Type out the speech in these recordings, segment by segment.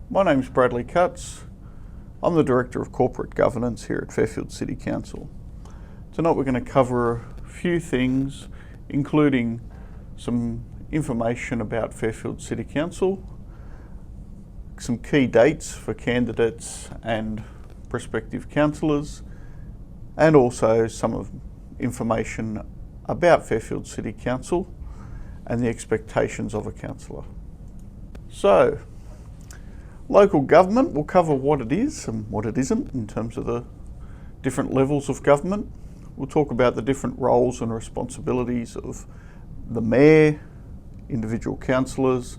My name's Bradley Cutts. I'm the Director of Corporate Governance here at Fairfield City Council. Tonight we're going to cover a few things, including some information about Fairfield City Council, some key dates for candidates and prospective councillors, and also some information about Fairfield City Council and the expectations of a councillor. So, local government, will cover what it is and what it isn't in terms of the different levels of government. We'll talk about the different roles and responsibilities of the mayor, individual councillors,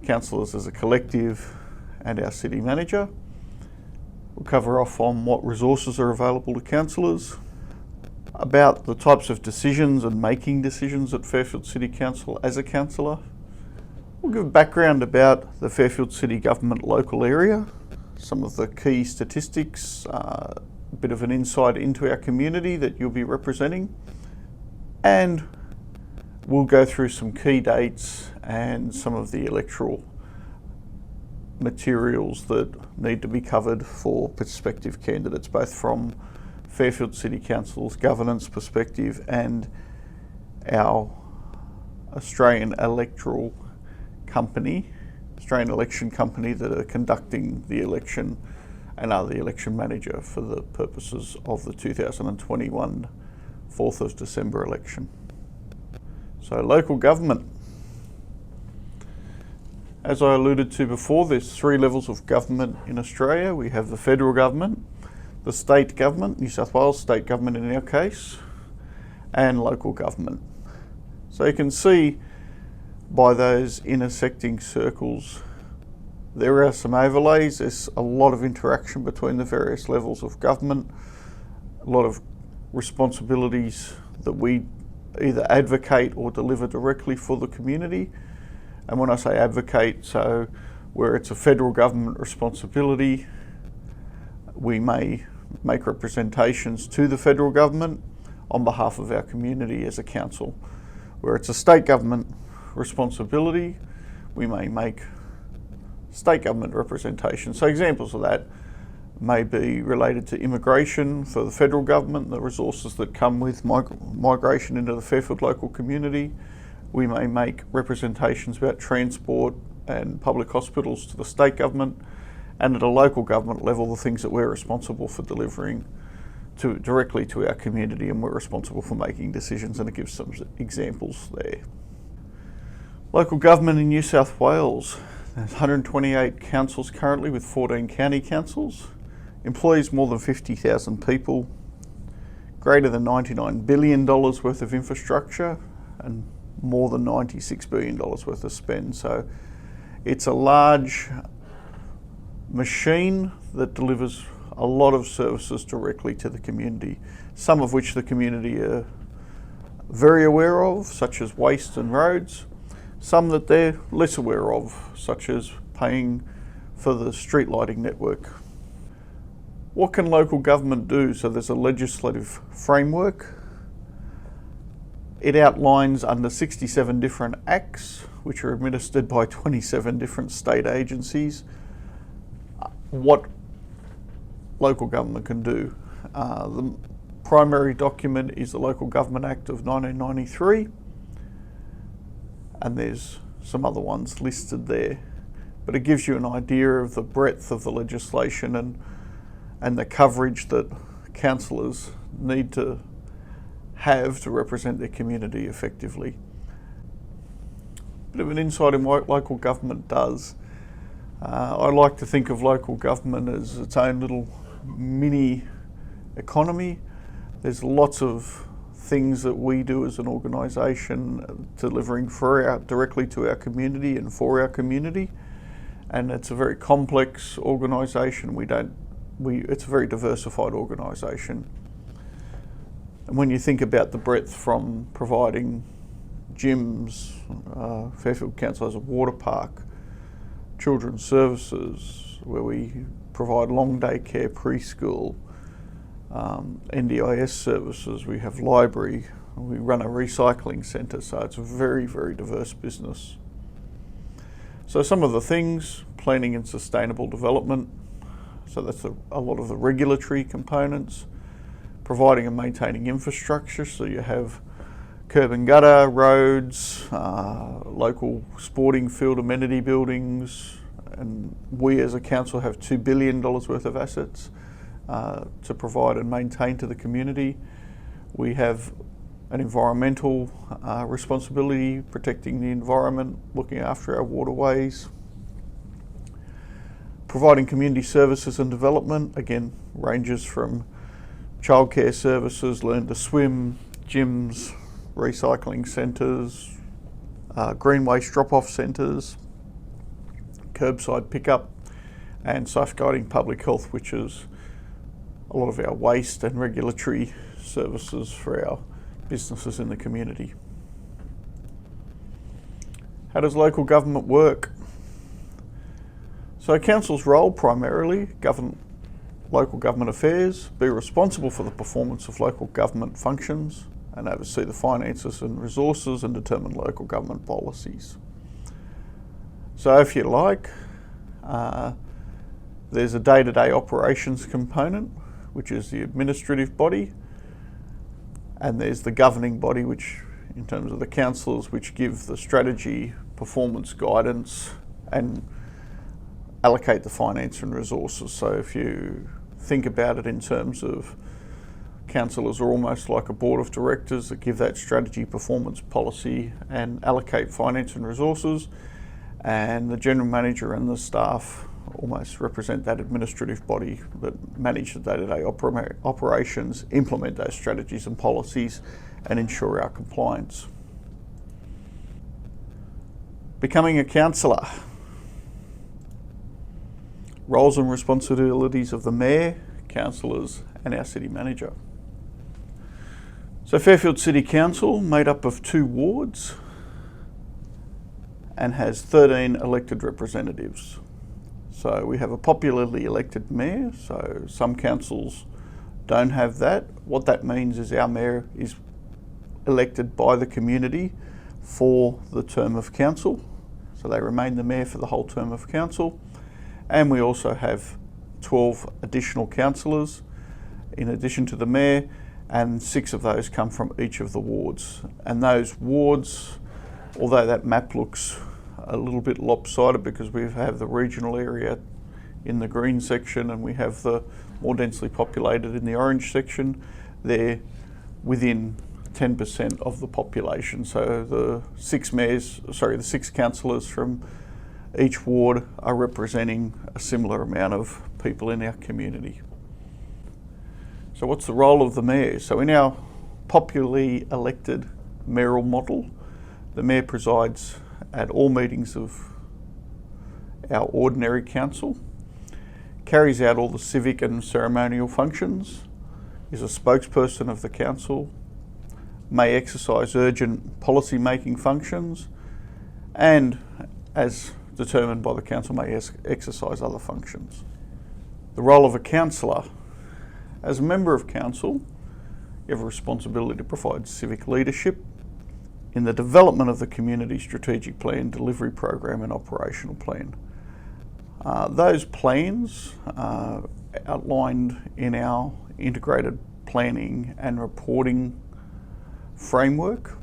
councillors as a collective, and our city manager. We'll cover off on what resources are available to councillors, about the types of decisions and making decisions at Fairfield City Council as a councillor. We'll give a background about the Fairfield City Government local area, some of the key statistics, a bit of an insight into our community that you'll be representing, and we'll go through some key dates and some of the electoral materials that need to be covered for prospective candidates, both from Fairfield City Council's governance perspective and our Australian Election Company that are conducting the election and are the election manager for the purposes of the 2021 4th of December election. So local government. As I alluded to before, there's three levels of government in Australia. We have the federal government, the state government, New South Wales state government in our case, and local government. So you can see by those intersecting circles, there are some overlays. There's a lot of interaction between the various levels of government, a lot of responsibilities that we either advocate or deliver directly for the community. And when I say advocate, so where it's a federal government responsibility, we may make representations to the federal government on behalf of our community as a council. Where it's a state government responsibility, we may make state government representation. So examples of that may be related to immigration for the federal government, the resources that come with migration into the Fairfield local community. We may make representations about transport and public hospitals to the state government, and at a local government level, the things that we're responsible for delivering directly to our community, and we're responsible for making decisions, and it gives some examples there. Local government in New South Wales, there's 128 councils currently with 14 county councils, employs more than 50,000 people, greater than $99 billion worth of infrastructure, and more than $96 billion worth of spend. So it's a large machine that delivers a lot of services directly to the community, some of which the community are very aware of, such as waste and roads, some that they're less aware of, such as paying for the street lighting network. What can local government do? So there's a legislative framework. It outlines under 67 different acts, which are administered by 27 different state agencies, what local government can do. The primary document is the Local Government Act of 1993, and there's some other ones listed there, but it gives you an idea of the breadth of the legislation and the coverage that councillors need to have to represent their community effectively. Bit of an insight in what local government does. I like to think of local government as its own little mini economy. There's lots of things that we do as an organisation delivering directly to our community and for our community, and it's a very complex organisation. It's a very diversified organisation. And when you think about the breadth from providing gyms, Fairfield Council has a water park, children's services, where we provide long day care, preschool, NDIS services, we have library, we run a recycling centre, so it's a very, very diverse business. So some of the things, planning and sustainable development. So that's a lot of the regulatory components. Providing and maintaining infrastructure, so you have curb and gutter, roads, local sporting field amenity buildings, and we as a council have $2 billion worth of assets to provide and maintain to the community. We have an environmental responsibility, protecting the environment, looking after our waterways. Providing community services and development, again, ranges from childcare services, learn to swim, gyms, recycling centres, green waste drop-off centres, curbside pickup, and safeguarding public health, which is a lot of our waste and regulatory services for our businesses in the community. How does local government work? So council's role primarily, govern local government affairs, be responsible for the performance of local government functions and oversee the finances and resources and determine local government policies. So if you like, there's a day-to-day operations component, which is the administrative body, and there's the governing body, which in terms of the councillors, which give the strategy, performance guidance and allocate the finance and resources. So if you think about it in terms of councillors are almost like a board of directors that give that strategy, performance, policy and allocate finance and resources, and the general manager and the staff almost represent that administrative body that manage the day-to-day operations, implement those strategies and policies and ensure our compliance. Becoming a councillor. Roles and responsibilities of the Mayor, councillors and our City Manager. So Fairfield City Council, made up of 2 wards and has 13 elected representatives. So we have a popularly elected Mayor, so some councils don't have that. What that means is our Mayor is elected by the community for the term of council. So they remain the Mayor for the whole term of council. And we also have 12 additional councillors in addition to the Mayor, and 6 of those come from each of the wards. And those wards, although that map looks a little bit lopsided because we have the regional area in the green section and we have the more densely populated in the orange section, they're within 10% of the population. So the 6 councillors from each ward are representing a similar amount of people in our community. So what's the role of the Mayor? So in our popularly elected mayoral model, the Mayor presides at all meetings of our ordinary council, carries out all the civic and ceremonial functions, is a spokesperson of the council, may exercise urgent policy making functions, and as determined by the council may exercise other functions. The role of a councillor. As a member of council, you have a responsibility to provide civic leadership in the development of the community strategic plan, delivery program and operational plan. Those plans are outlined in our integrated planning and reporting framework.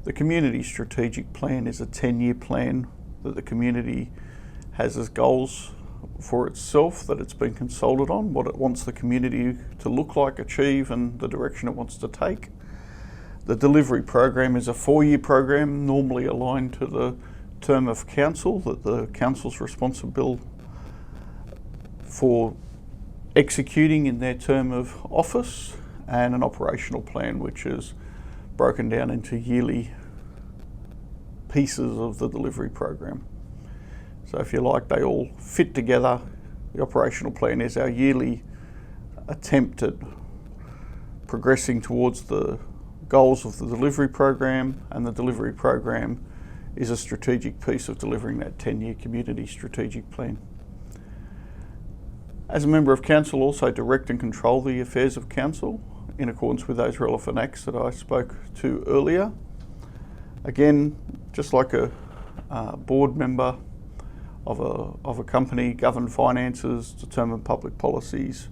The community strategic plan is a 10-year plan that the community has as goals for itself that it's been consulted on, what it wants the community to look like, achieve, and the direction it wants to take. The delivery program is a 4-year program, normally aligned to the term of council, that the council's responsible for executing in their term of office, and an operational plan which is broken down into yearly pieces of the delivery program. So if you like, they all fit together. The operational plan is our yearly attempt at progressing towards the goals of the delivery program, and the delivery program is a strategic piece of delivering that 10-year community strategic plan. As a member of council, also direct and control the affairs of council in accordance with those relevant acts that I spoke to earlier. Again, just like a board member, of a company, govern finances, determine public policies,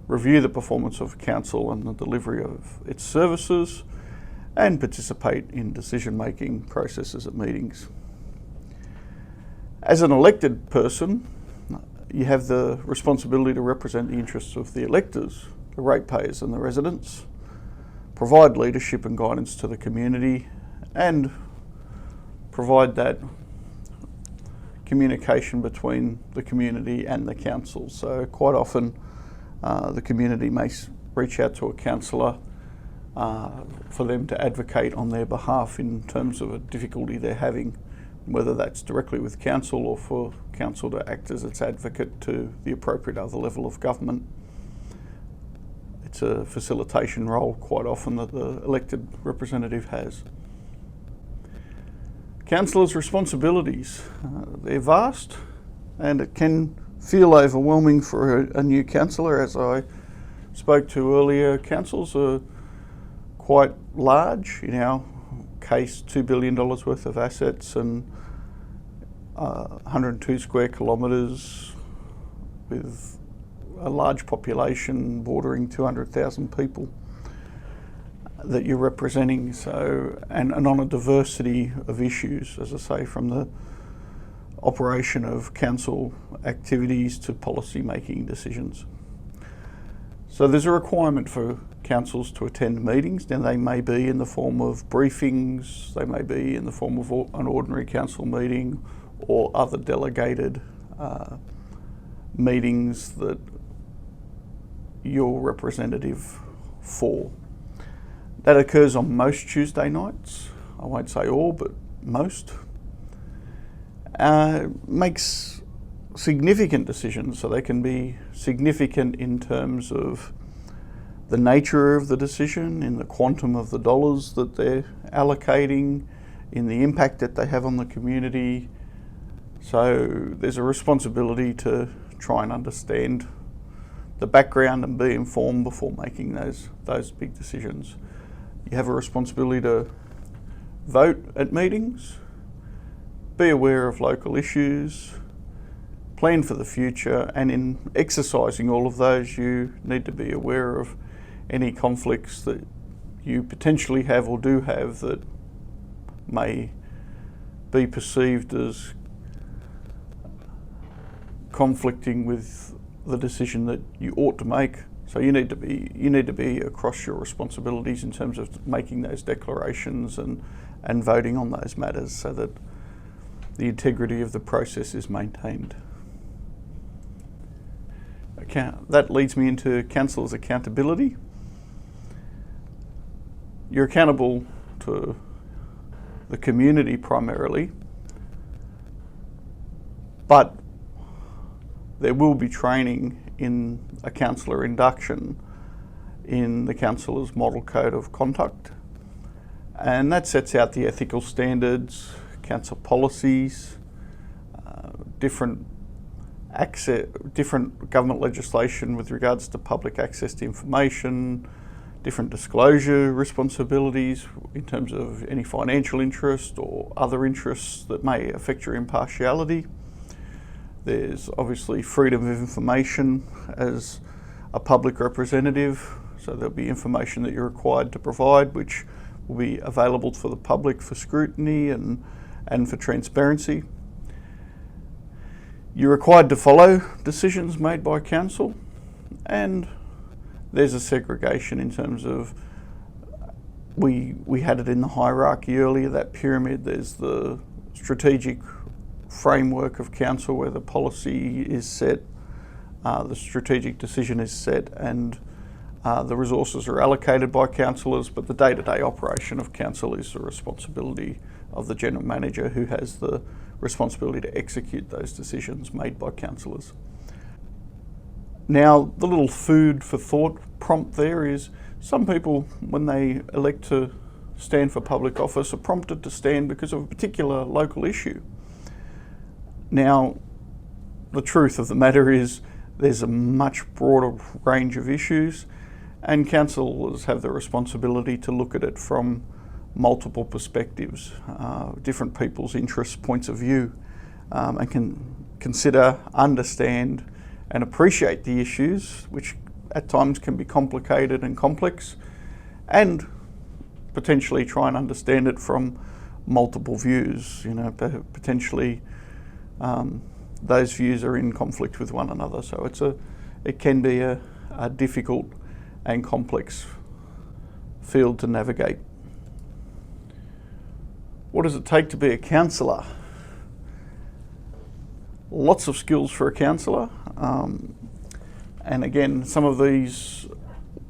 review the performance of council and the delivery of its services, and participate in decision-making processes at meetings. As an elected person, you have the responsibility to represent the interests of the electors, the ratepayers and the residents, provide leadership and guidance to the community, and provide that communication between the community and the council. So quite often the community may reach out to a councillor for them to advocate on their behalf in terms of a difficulty they're having, whether that's directly with council or for council to act as its advocate to the appropriate other level of government. It's a facilitation role quite often that the elected representative has. Councillors' responsibilities, they're vast, and it can feel overwhelming for a new councillor. As I spoke to earlier, councils are quite large. In our case, $2 billion worth of assets and 102 square kilometres with a large population bordering 200,000 people that you're representing, and on a diversity of issues, as I say, from the operation of council activities to policy making decisions. So there's a requirement for councils to attend meetings. Now they may be in the form of briefings, they may be in the form of an ordinary council meeting or other delegated meetings that you're representative for. That occurs on most Tuesday nights. I won't say all, but most. Makes significant decisions, so they can be significant in terms of the nature of the decision, in the quantum of the dollars that they're allocating, in the impact that they have on the community. So there's a responsibility to try and understand the background and be informed before making those big decisions. You have a responsibility to vote at meetings, be aware of local issues, plan for the future, and in exercising all of those, you need to be aware of any conflicts that you potentially have or do have that may be perceived as conflicting with the decision that you ought to make. So you need to be across your responsibilities in terms of making those declarations and voting on those matters so that the integrity of the process is maintained. That leads me into councillors' accountability. You're accountable to the community primarily, but there will be training in a councillor induction in the councillor's model code of conduct, and that sets out the ethical standards, council policies, different government legislation with regards to public access to information, different disclosure responsibilities in terms of any financial interest or other interests that may affect your impartiality. There's obviously freedom of information as a public representative, so there'll be information that you're required to provide which will be available for the public for scrutiny and for transparency. You're required to follow decisions made by council, and there's a segregation in terms of, we had it in the hierarchy earlier, that pyramid. There's the strategic framework of council where the policy is set, the strategic decision is set, and the resources are allocated by councillors, but the day-to-day operation of council is the responsibility of the general manager, who has the responsibility to execute those decisions made by councillors. Now, the little food for thought prompt there is, some people, when they elect to stand for public office, are prompted to stand because of a particular local issue. Now, the truth of the matter is there's a much broader range of issues, and councillors have the responsibility to look at it from multiple perspectives, different people's interests, points of view, and can consider, understand and appreciate the issues, which at times can be complicated and complex, and potentially try and understand it from multiple views. Potentially those views are in conflict with one another, so it can be a difficult and complex field to navigate. What does it take to be a councillor? Lots of skills for a councillor, and again, some of these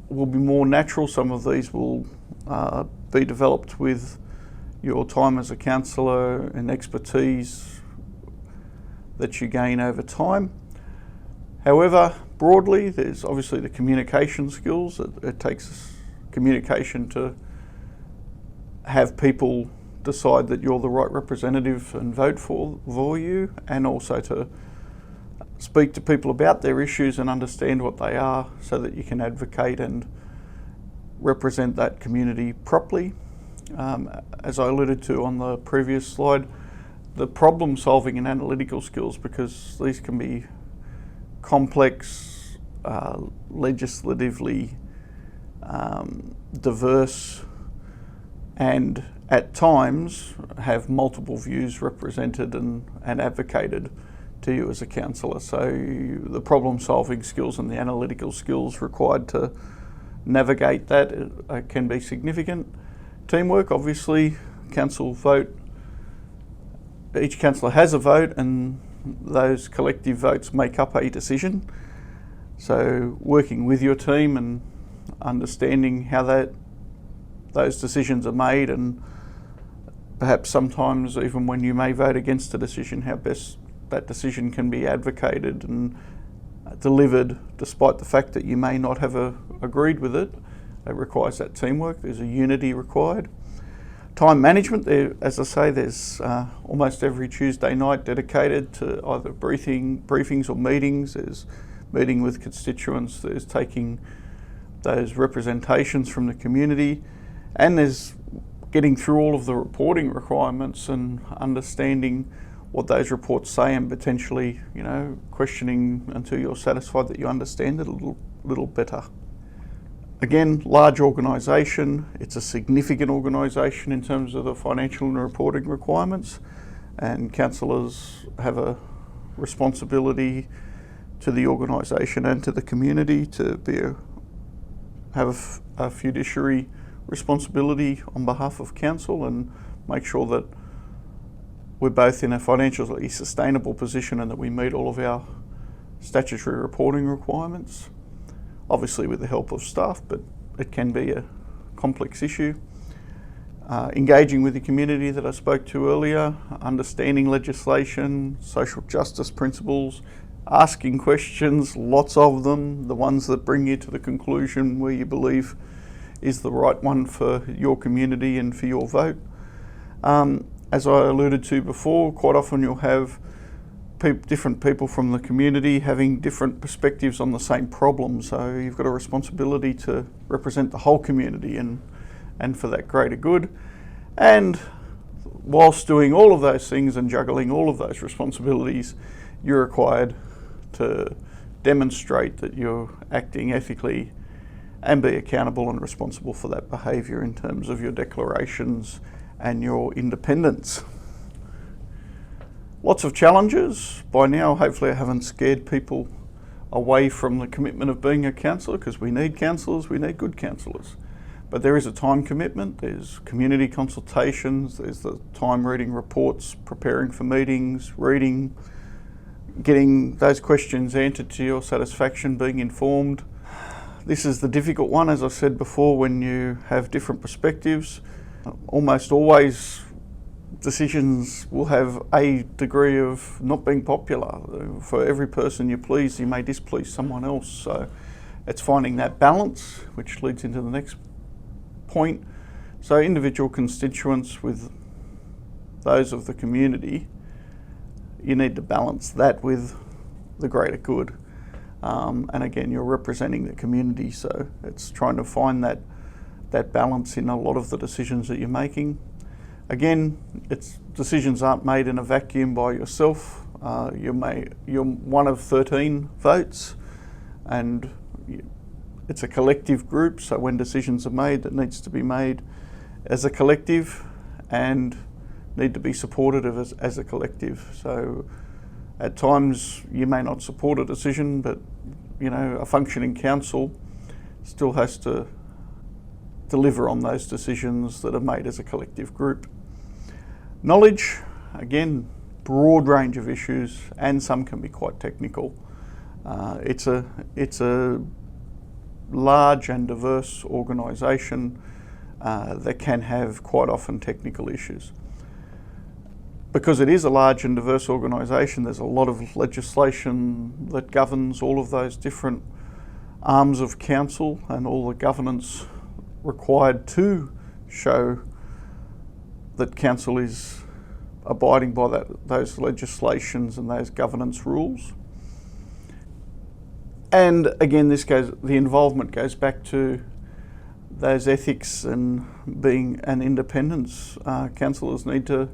will be more natural, some of these will be developed with your time as a councillor and expertise that you gain over time. However, broadly, there's obviously the communication skills. It takes communication to have people decide that you're the right representative and vote for you, and also to speak to people about their issues and understand what they are so that you can advocate and represent that community properly. As I alluded to on the previous slide, the problem solving and analytical skills, because these can be complex, legislatively diverse, and at times have multiple views represented and advocated to you as a councillor. So the problem solving skills and the analytical skills required to navigate that can be significant. Teamwork, obviously, council vote, each councillor has a vote and those collective votes make up a decision. So working with your team and understanding how those decisions are made, and perhaps sometimes even when you may vote against a decision, how best that decision can be advocated and delivered despite the fact that you may not have agreed with it. It requires that teamwork. There's a unity required. Time management, as I say, there's almost every Tuesday night dedicated to either briefings or meetings. There's meeting with constituents, there's taking those representations from the community, and there's getting through all of the reporting requirements and understanding what those reports say, and potentially, questioning until you're satisfied that you understand it a little better. Again, large organisation, it's a significant organisation in terms of the financial and reporting requirements, and councillors have a responsibility to the organisation and to the community to have a fiduciary responsibility on behalf of council and make sure that we're both in a financially sustainable position and that we meet all of our statutory reporting requirements, obviously with the help of staff, but it can be a complex issue. Engaging with the community that I spoke to earlier, understanding legislation, social justice principles, asking questions, lots of them, the ones that bring you to the conclusion where you believe is the right one for your community and for your vote. As I alluded to before, quite often you'll have different people from the community having different perspectives on the same problem, so you've got a responsibility to represent the whole community and for that greater good. And whilst doing all of those things and juggling all of those responsibilities, you're required to demonstrate that you're acting ethically and be accountable and responsible for that behaviour in terms of your declarations and your independence. Lots of challenges. By now, hopefully I haven't scared people away from the commitment of being a councillor, because we need councillors, we need good councillors. But there is a time commitment, there's community consultations, there's the time reading reports, preparing for meetings, reading, getting those questions answered to your satisfaction, being informed. This is the difficult one, as I said before, when you have different perspectives. Almost always decisions will have a degree of not being popular. For every person you please, you may displease someone else. So it's finding that balance, which leads into the next point. So individual constituents with those of the community, you need to balance that with the greater good. And again, you're representing the community, so it's trying to find that balance in a lot of the decisions that you're making. Again, decisions aren't made in a vacuum by yourself. You're one of 13 votes, and it's a collective group, so when decisions are made, that needs to be made as a collective and need to be supported as a collective. So at times you may not support a decision, but a functioning council still has to deliver on those decisions that are made as a collective group. Knowledge, again, broad range of issues, and some can be quite technical. It's a large and diverse organisation that can have quite often technical issues. Because it is a large and diverse organisation, there's a lot of legislation that governs all of those different arms of council and all the governance required to show that council is abiding by those legislations and those governance rules. And again, the involvement goes back to those ethics and being an independence. Councillors need to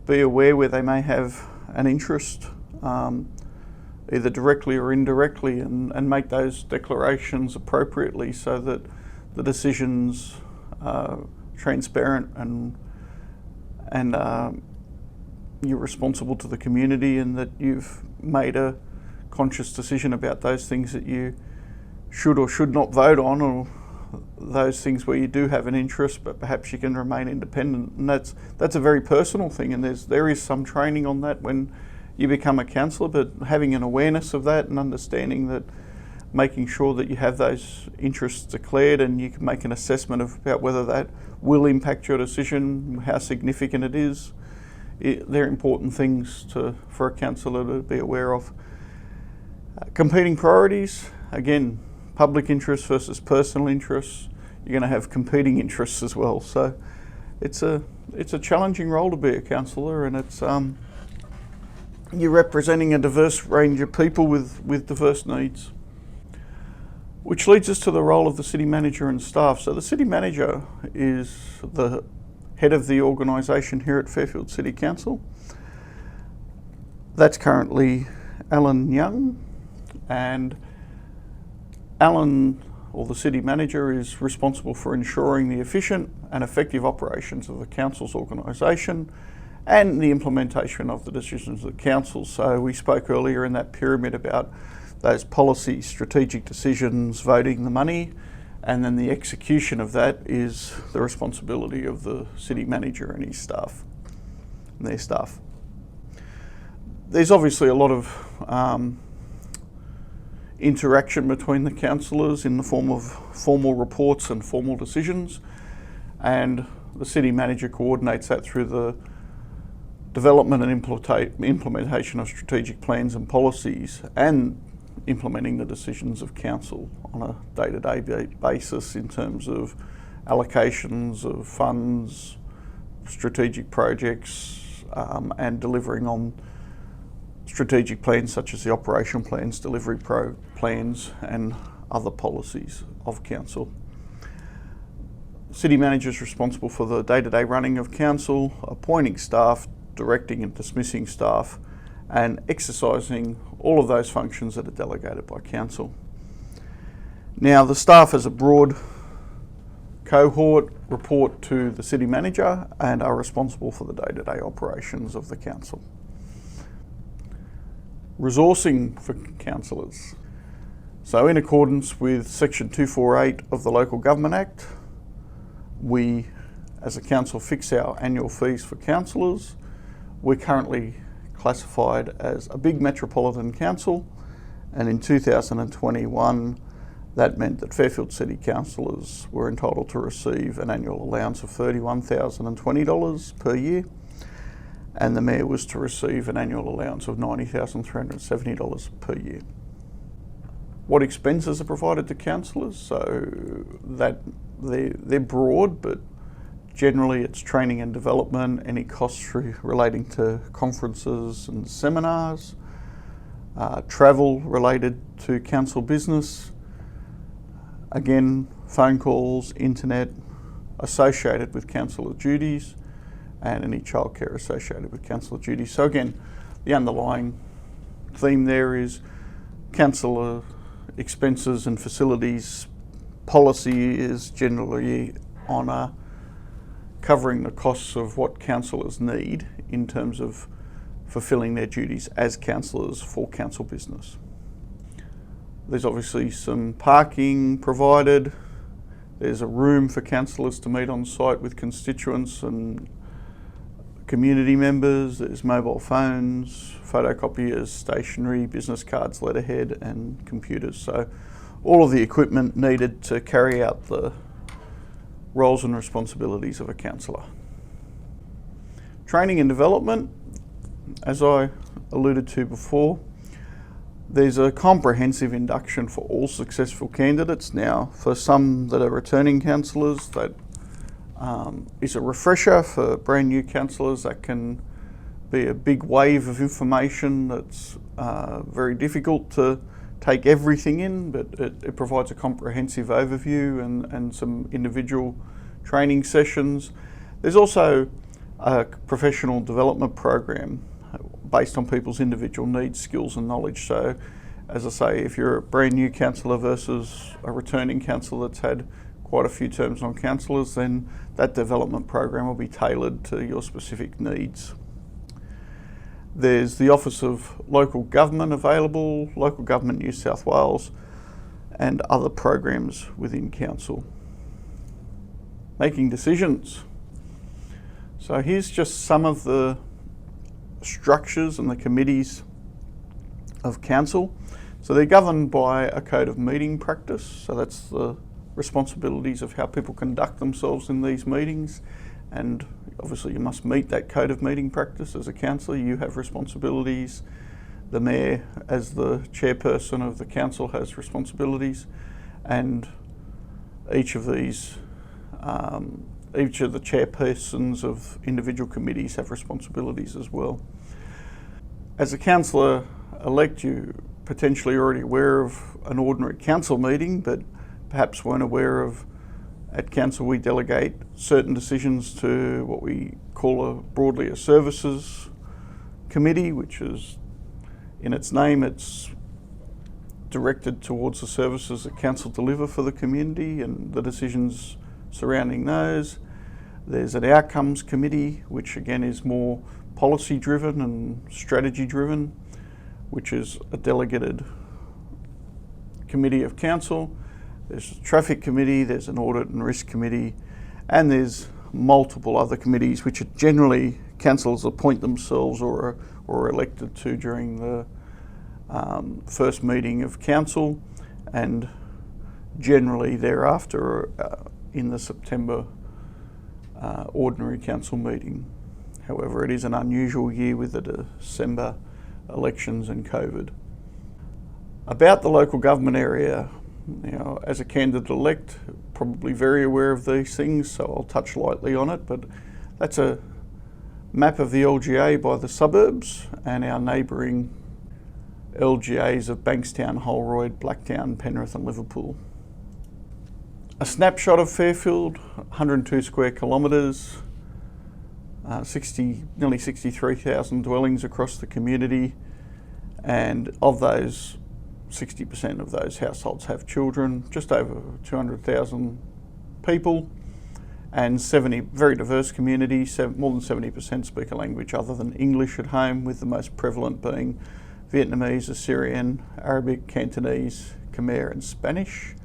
be aware where they may have an interest, either directly or indirectly, and make those declarations appropriately so that the decisions are transparent and you're responsible to the community, and that you've made a conscious decision about those things that you should or should not vote on, or those things where you do have an interest but perhaps you can remain independent. And that's a very personal thing, and there is some training on that when you become a councillor, but having an awareness of that and understanding that, making sure that you have those interests declared and you can make an assessment about whether that will impact your decision, how significant it is. They're important things for a councillor to be aware of. Competing priorities, again, public interest versus personal interests. You're going to have competing interests as well. So it's a challenging role to be a councillor, and it's you're representing a diverse range of people with diverse needs. Which leads us to the role of the city manager and staff. So the city manager is the head of the organisation here at Fairfield City Council. That's currently Alan Young, and Alan, or the city manager, is responsible for ensuring the efficient and effective operations of the council's organisation and the implementation of the decisions of the council. So we spoke earlier in that pyramid about those policy, strategic decisions, voting the money, and then the execution of that is the responsibility of the city manager and his staff, and their staff. There's obviously a lot of interaction between the councillors in the form of formal reports and formal decisions, and the city manager coordinates that through the development and implementation of strategic plans and policies, and implementing the decisions of council on a day-to-day basis in terms of allocations of funds, strategic projects, and delivering on strategic plans such as the operation plans, delivery plans, and other policies of council. City manager is responsible for the day-to-day running of council, appointing staff, directing and dismissing staff, and exercising all of those functions that are delegated by council. Now, the staff as a broad cohort report to the city manager and are responsible for the day-to-day operations of the council. Resourcing for councillors. So in accordance with Section 248 of the Local Government Act, we as a council fix our annual fees for councillors. We're currently classified as a big metropolitan council, and in 2021 that meant that Fairfield City councillors were entitled to receive an annual allowance of $31,020 per year, and the mayor was to receive an annual allowance of $90,370 per year. What expenses are provided to councillors? So that they're broad, but generally it's training and development, any costs relating to conferences and seminars, travel related to council business, again, phone calls, internet associated with councillor duties, and any childcare associated with councillor duties. So again, the underlying theme there is councillor expenses and facilities policy is generally on covering the costs of what councillors need in terms of fulfilling their duties as councillors for council business. There's obviously some parking provided. There's a room for councillors to meet on site with constituents and community members. There's mobile phones, photocopiers, stationery, business cards, letterhead and computers. So all of the equipment needed to carry out the roles and responsibilities of a councillor. Training and development, as I alluded to before, there's a comprehensive induction for all successful candidates. Now, for some that are returning councillors, that is a refresher. For brand new councillors, that can be a big wave of information that's very difficult to take everything in, but it provides a comprehensive overview and some individual training sessions. There's also a professional development program based on people's individual needs, skills and knowledge. So, as I say, if you're a brand new councillor versus a returning councillor that's had quite a few terms on councillors, then that development program will be tailored to your specific needs. There's the Office of Local Government available, Local Government New South Wales, and other programs within council. Making decisions. So here's just some of the structures and the committees of council. So they're governed by a code of meeting practice. So that's the responsibilities of how people conduct themselves in these meetings. And obviously you must meet that code of meeting practice as a councillor. You have responsibilities. The mayor, as the chairperson of the council, has responsibilities. And each of these, each of the chairpersons of individual committees have responsibilities as well. As a councillor-elect, you're potentially already aware of an ordinary council meeting, but perhaps weren't aware of, at council we delegate certain decisions to what we call broadly a services committee, which is, in its name, it's directed towards the services that council deliver for the community and the decisions surrounding those. There's an outcomes committee, which again is more policy driven and strategy driven, which is a delegated committee of council. There's a traffic committee, there's an audit and risk committee, and there's multiple other committees which are generally councillors appoint themselves or are elected to during the first meeting of council, and generally thereafter in the September ordinary council meeting. However, it is an unusual year with the December elections and COVID. About the local government area, as a candidate-elect, probably very aware of these things, so I'll touch lightly on it, but that's a map of the LGA by the suburbs and our neighbouring LGAs of Bankstown, Holroyd, Blacktown, Penrith and Liverpool. A snapshot of Fairfield, 102 square kilometres, nearly 63,000 dwellings across the community, and of those, 60% of those households have children, just over 200,000 people, and 70 very diverse communities. More than 70% speak a language other than English at home, with the most prevalent being Vietnamese, Assyrian, Arabic, Cantonese, Khmer and Spanish.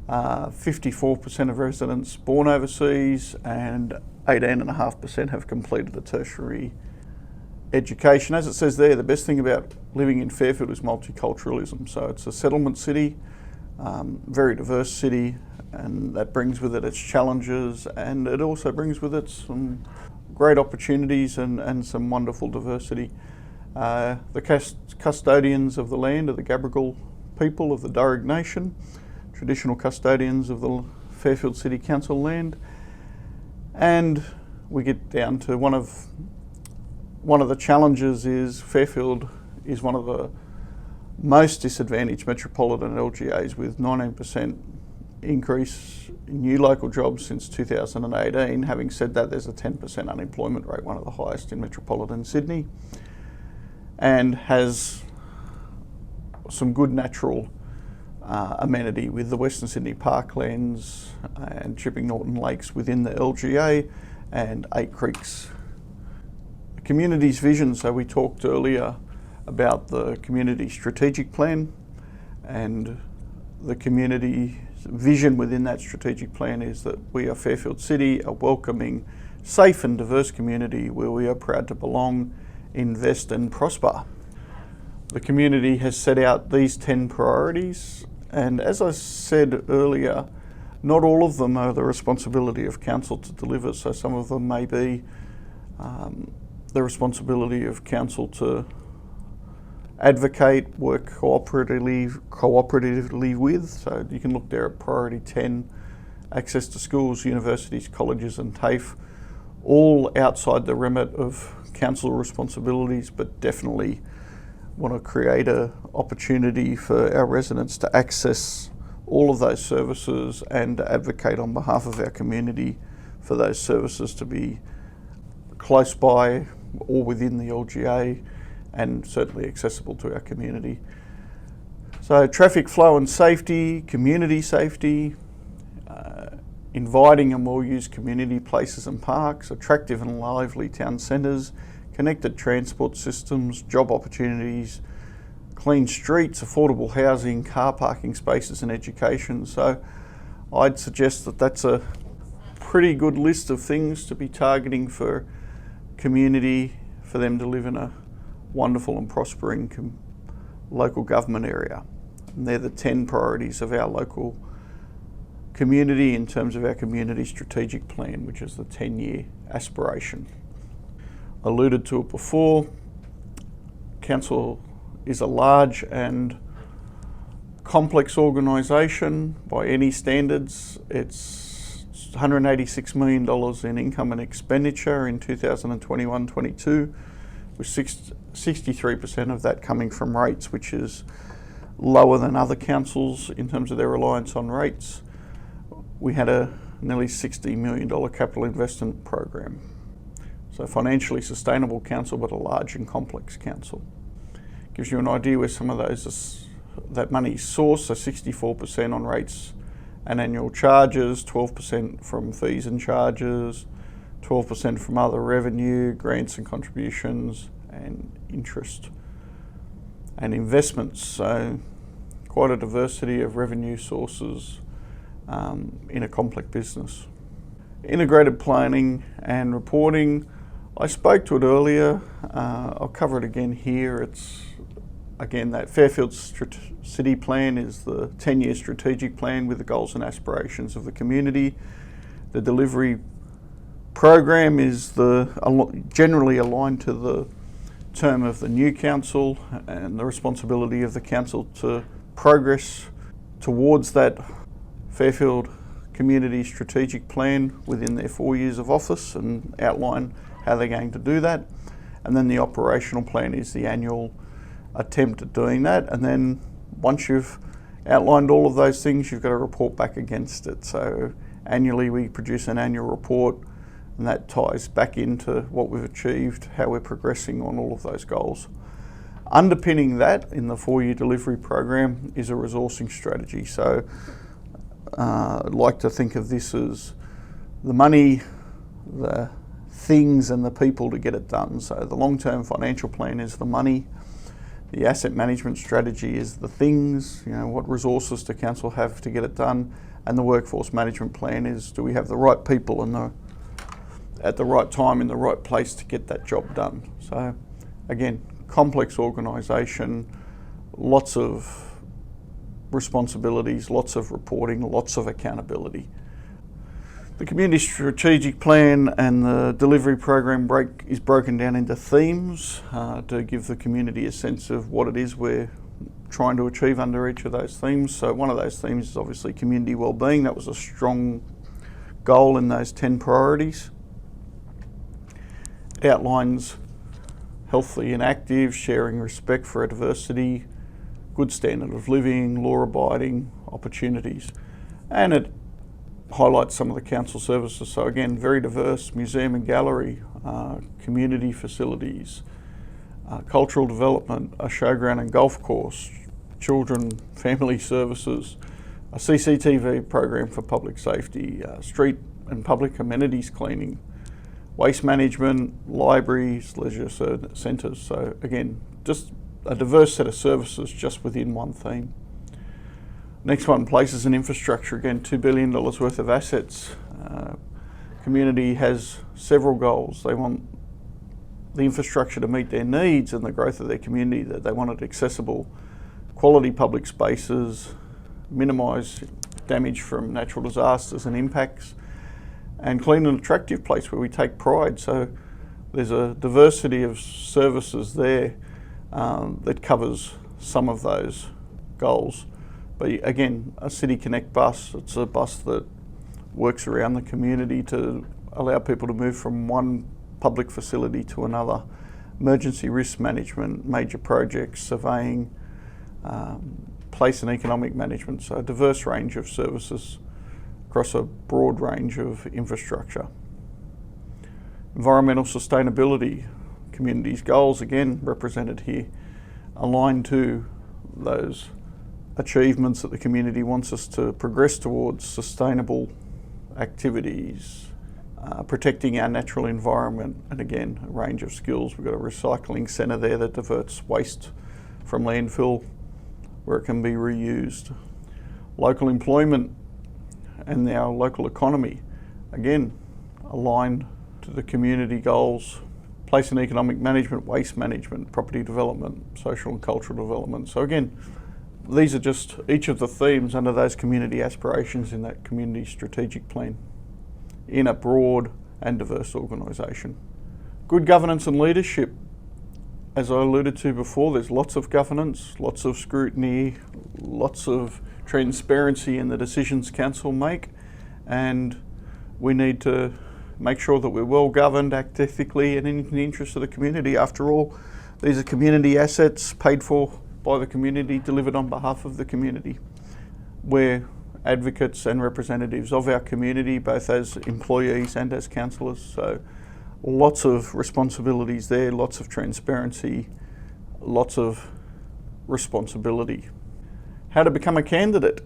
54% of residents born overseas, and 18.5% have completed a tertiary education. As it says there, the best thing about living in Fairfield is multiculturalism. So it's a settlement city, very diverse city, and that brings with it its challenges, and it also brings with it some great opportunities and some wonderful diversity. The custodians of the land are the Gabbargal people of the Darug Nation, traditional custodians of the Fairfield City Council land. And we get down to one of the challenges is Fairfield is one of the most disadvantaged metropolitan LGAs, with 19% increase in new local jobs since 2018. Having said that, there's a 10% unemployment rate, one of the highest in metropolitan Sydney. and has some good natural amenity with the Western Sydney Parklands and Chipping Norton Lakes within the LGA and 8 creeks. The community's vision, so we talked earlier about the community strategic plan, and the community vision within that strategic plan is that we are Fairfield City, a welcoming, safe and diverse community where we are proud to belong, invest and prosper. The community has set out these 10 priorities, and as I said earlier, not all of them are the responsibility of council to deliver, so some of them may be the responsibility of council to advocate, work cooperatively with. So you can look there at priority 10, access to schools, universities, colleges and TAFE, all outside the remit of council responsibilities, but definitely want to create an opportunity for our residents to access all of those services and advocate on behalf of our community for those services to be close by or within the LGA and certainly accessible to our community. So traffic flow and safety, community safety, inviting and well-used community places and parks, attractive and lively town centres, connected transport systems, job opportunities, clean streets, affordable housing, car parking spaces and education. So I'd suggest that that's a pretty good list of things to be targeting for community, for them to live in a wonderful and prospering local government area. And they're the 10 priorities of our local community in terms of our community strategic plan, which is the 10-year aspiration. Alluded to it before, council is a large and complex organisation by any standards. It's $186 million in income and expenditure in 2021-22, with 63% of that coming from rates, which is lower than other councils in terms of their reliance on rates. We had a nearly $60 million capital investment program. So financially sustainable council, but a large and complex council. Gives you an idea where some of that money is sourced, so 64% on rates and annual charges, 12% from fees and charges, 12% from other revenue, grants and contributions, and interest and investments. So quite a diversity of revenue sources in a complex business. Integrated planning and reporting. I spoke to it earlier, I'll cover it again here. It's, again, that Fairfield City Plan is the 10-year strategic plan with the goals and aspirations of the community. The delivery program is generally aligned to the term of the new council and the responsibility of the council to progress towards that Fairfield Community Strategic Plan within their 4 years of office and outline how they're going to do that. And then the operational plan is the annual attempt at doing that. And then once you've outlined all of those things, you've got to report back against it. So annually we produce an annual report, and that ties back into what we've achieved, how we're progressing on all of those goals. Underpinning that in the 4-year delivery program is a resourcing strategy. So I'd like to think of this as the money, the things and the people to get it done. So the long-term financial plan is the money, the asset management strategy is the things, what resources do council have to get it done, and the workforce management plan is, do we have the right people at the right time in the right place to get that job done. So again, complex organisation, lots of responsibilities, lots of reporting, lots of accountability. The community strategic plan and the delivery program is broken down into themes to give the community a sense of what it is we're trying to achieve under each of those themes. So one of those themes is obviously community wellbeing. That was a strong goal in those 10 priorities. It outlines healthy and active, sharing respect for our diversity, good standard of living, law-abiding opportunities, and it highlights some of the council services. So again, very diverse, museum and gallery, community facilities, cultural development, a showground and golf course, children, family services, a CCTV program for public safety, street and public amenities cleaning, waste management, libraries, leisure centres. So again, just a diverse set of services just within one theme. Next one, places and infrastructure. Again, $2 billion worth of assets. Community has several goals. They want the infrastructure to meet their needs and the growth of their community, that they want it accessible, quality public spaces, minimise damage from natural disasters and impacts, and clean and attractive place where we take pride. So there's a diversity of services there that covers some of those goals. But again, a City Connect bus, it's a bus that works around the community to allow people to move from one public facility to another. Emergency risk management, major projects, surveying, place and economic management. So a diverse range of services across a broad range of infrastructure. Environmental sustainability, community's goals, again represented here, aligned to those achievements that the community wants us to progress towards: sustainable activities, protecting our natural environment, and again, a range of skills. We've got a recycling centre there that diverts waste from landfill where it can be reused. Local employment and our local economy, again, aligned to the community goals. Place and economic management, waste management, property development, social and cultural development. So again, these are just each of the themes under those community aspirations in that community strategic plan in a broad and diverse organisation. Good governance and leadership. As I alluded to before, there's lots of governance, lots of scrutiny, lots of transparency in the decisions council make, and we need to make sure that we're well governed, act ethically and in the interest of the community. After all, these are community assets paid for by the community, delivered on behalf of the community. We're advocates and representatives of our community, both as employees and as councillors. So lots of responsibilities there, lots of transparency, lots of responsibility. How to become a candidate.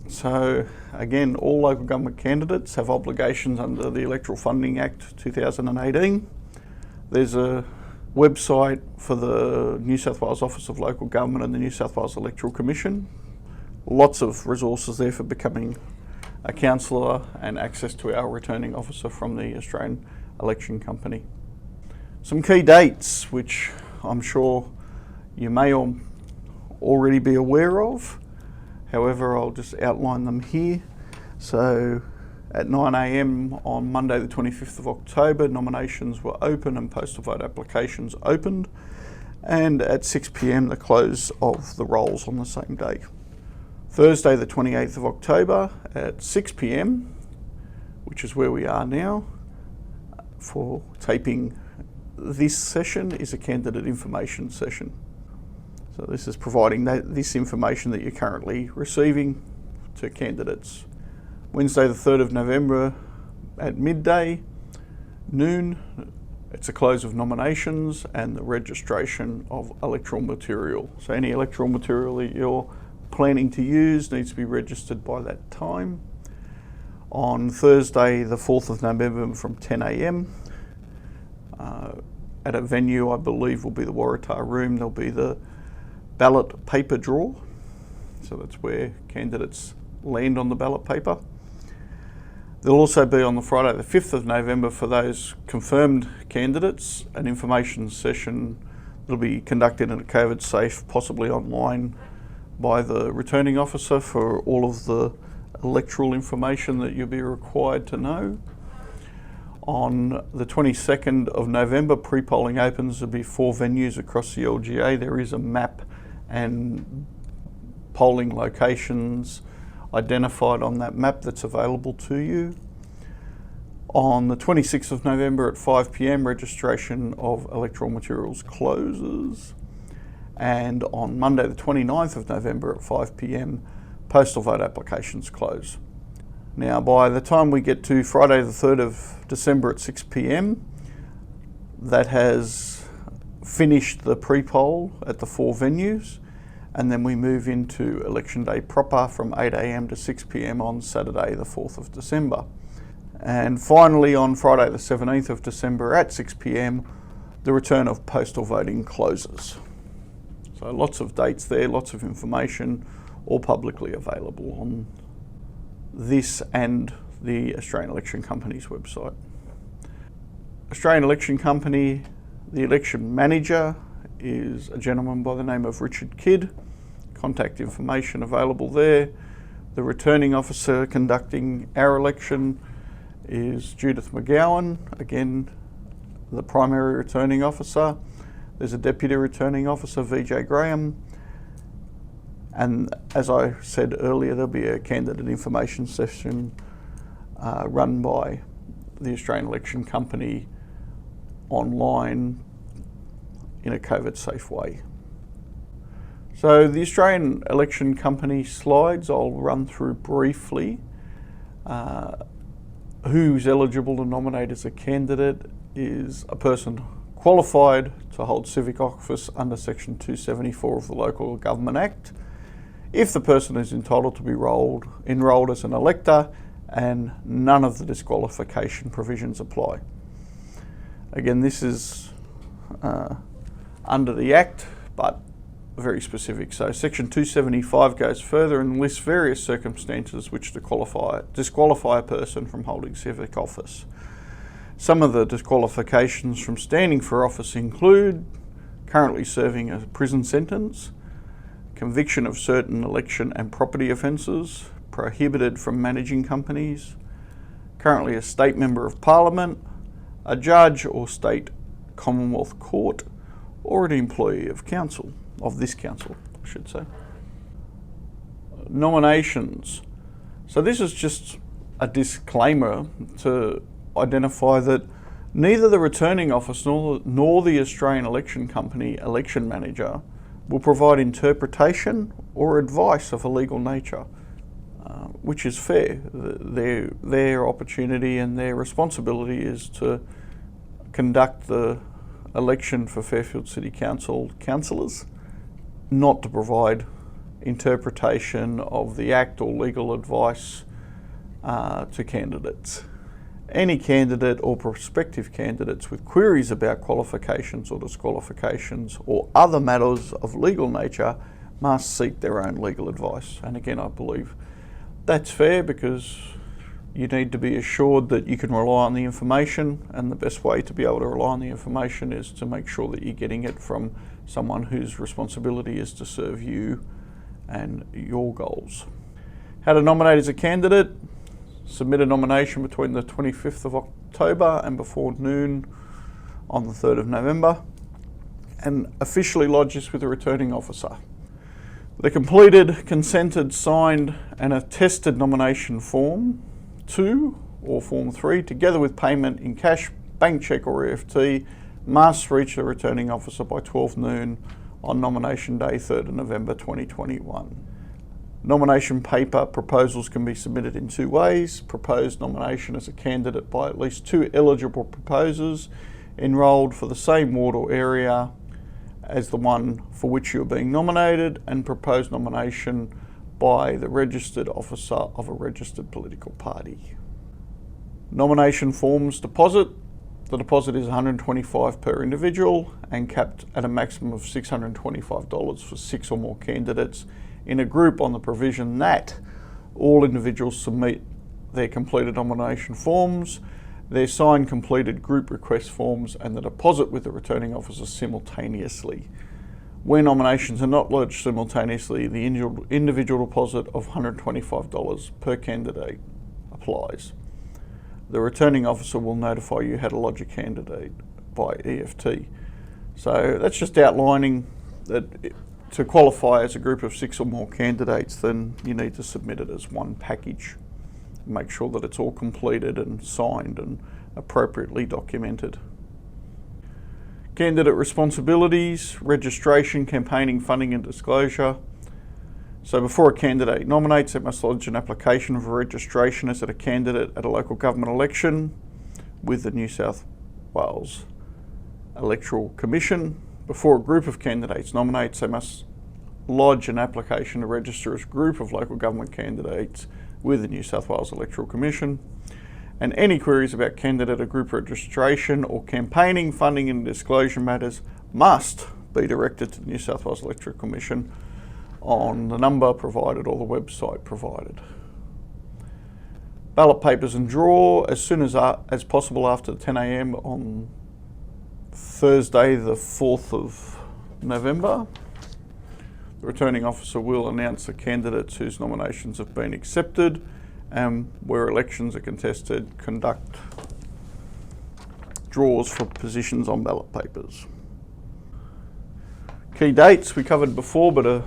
So again, all local government candidates have obligations under the Electoral Funding Act 2018. There's a website for the New South Wales Office of Local Government and the New South Wales Electoral Commission. Lots of resources there for becoming a councillor and access to our returning officer from the Australian Election Company. Some key dates, which I'm sure you may already be aware of. However, I'll just outline them here. So at 9 a.m. on Monday the 25th of October, nominations were open and postal vote applications opened. And at 6 p.m, the close of the rolls on the same day. Thursday the 28th of October at 6 p.m, which is where we are now for taping this session, is a candidate information session. So this is providing this information that you're currently receiving to candidates. Wednesday the 3rd of November at midday, noon, it's a close of nominations and the registration of electoral material. So any electoral material that you're planning to use needs to be registered by that time. On Thursday the 4th of November from 10 a.m, at a venue I believe will be the Waratah Room, there'll be the ballot paper draw. So that's where candidates land on the ballot paper. There'll also be on the Friday the 5th of November for those confirmed candidates an information session that'll be conducted in a COVID safe, possibly online, by the returning officer for all of the electoral information that you'll be required to know. On the 22nd of November, pre-polling opens. There'll be 4 venues across the LGA. There is a map and polling locations identified on that map that's available to you. On the 26th of November at 5 p.m, registration of electoral materials closes. And on Monday the 29th of November at 5 p.m, postal vote applications close. Now by the time we get to Friday the 3rd of December at 6 p.m, that has finished the pre-poll at the 4 venues, and then we move into election day proper from 8 a.m. to 6 p.m. on Saturday the 4th of December. And finally on Friday the 17th of December at 6 p.m, the return of postal voting closes. So lots of dates there, lots of information, all publicly available on this and the Australian Election Company's website. Australian Election Company, the election manager is a gentleman by the name of Richard Kidd. Contact information available there. The returning officer conducting our election is Judith McGowan, again the primary returning officer. There's a deputy returning officer, VJ Graham, and as I said earlier, there'll be a candidate information session run by the Australian Election Company online in a COVID safe way. So the Australian Election Company slides I'll run through briefly. Who's eligible to nominate as a candidate is a person qualified to hold civic office under Section 274 of the Local Government Act, if the person is entitled to be enrolled as an elector and none of the disqualification provisions apply. Again, this is under the Act, but very specific. So Section 275 goes further and lists various circumstances which disqualify a person from holding civic office. Some of the disqualifications from standing for office include currently serving a prison sentence, conviction of certain election and property offences, prohibited from managing companies, currently a state member of parliament, a judge or state Commonwealth court, or an employee of council, of this council, I should say. Nominations. So this is just a disclaimer to identify that neither the returning officer nor the Australian Election Company election manager will provide interpretation or advice of a legal nature, which is fair. Their opportunity and their responsibility is to conduct the election for Fairfield City Council councillors, not to provide interpretation of the Act or legal advice to candidates. Any candidate or prospective candidates with queries about qualifications or disqualifications or other matters of legal nature must seek their own legal advice. And again, I believe that's fair because you need to be assured that you can rely on the information, and the best way to be able to rely on the information is to make sure that you're getting it from someone whose responsibility is to serve you and your goals. How to nominate as a candidate. Submit a nomination between the 25th of October and before noon on the 3rd of November, and officially lodge this with the returning officer. The completed, consented, signed and attested nomination Form 2 or Form 3, together with payment in cash, bank cheque or EFT, must reach the returning officer by 12 noon on nomination day 3rd of November 2021. Nomination paper proposals can be submitted in 2 ways. Proposed nomination as a candidate by at least 2 eligible proposers enrolled for the same ward or area as the one for which you are being nominated, and proposed nomination by the registered officer of a registered political party. Nomination forms deposit. The deposit is $125 per individual and capped at a maximum of $625 for 6 or more candidates in a group, on the provision that all individuals submit their completed nomination forms, their signed completed group request forms and the deposit with the returning officer simultaneously. Where nominations are not lodged simultaneously, the individual deposit of $125 per candidate applies. The returning officer will notify you how to lodge a candidate by EFT. So that's just outlining that to qualify as a group of 6 or more candidates, then you need to submit it as one package. Make sure that it's all completed and signed and appropriately documented. Candidate responsibilities, registration, campaigning, funding and disclosure. So before a candidate nominates, it must lodge an application for registration as a candidate at a local government election with the New South Wales Electoral Commission. Before a group of candidates nominates, they must lodge an application to register as a group of local government candidates with the New South Wales Electoral Commission, and any queries about candidate or group registration or campaigning, funding and disclosure matters must be directed to the New South Wales Electoral Commission on the number provided or the website provided. Ballot papers and draw as soon as possible after 10 a.m. on Thursday the 4th of November. The returning officer will announce the candidates whose nominations have been accepted, and where elections are contested, conduct draws for positions on ballot papers. Key dates we covered before but are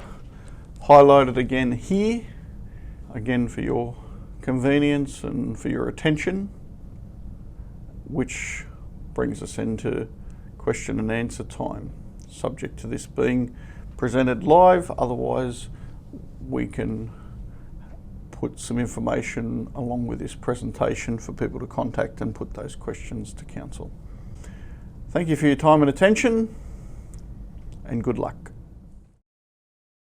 highlighted again here, again for your convenience and for your attention, which brings us into question and answer time, subject to this being presented live. Otherwise, we can put some information along with this presentation for people to contact and put those questions to council. Thank you for your time and attention, and good luck.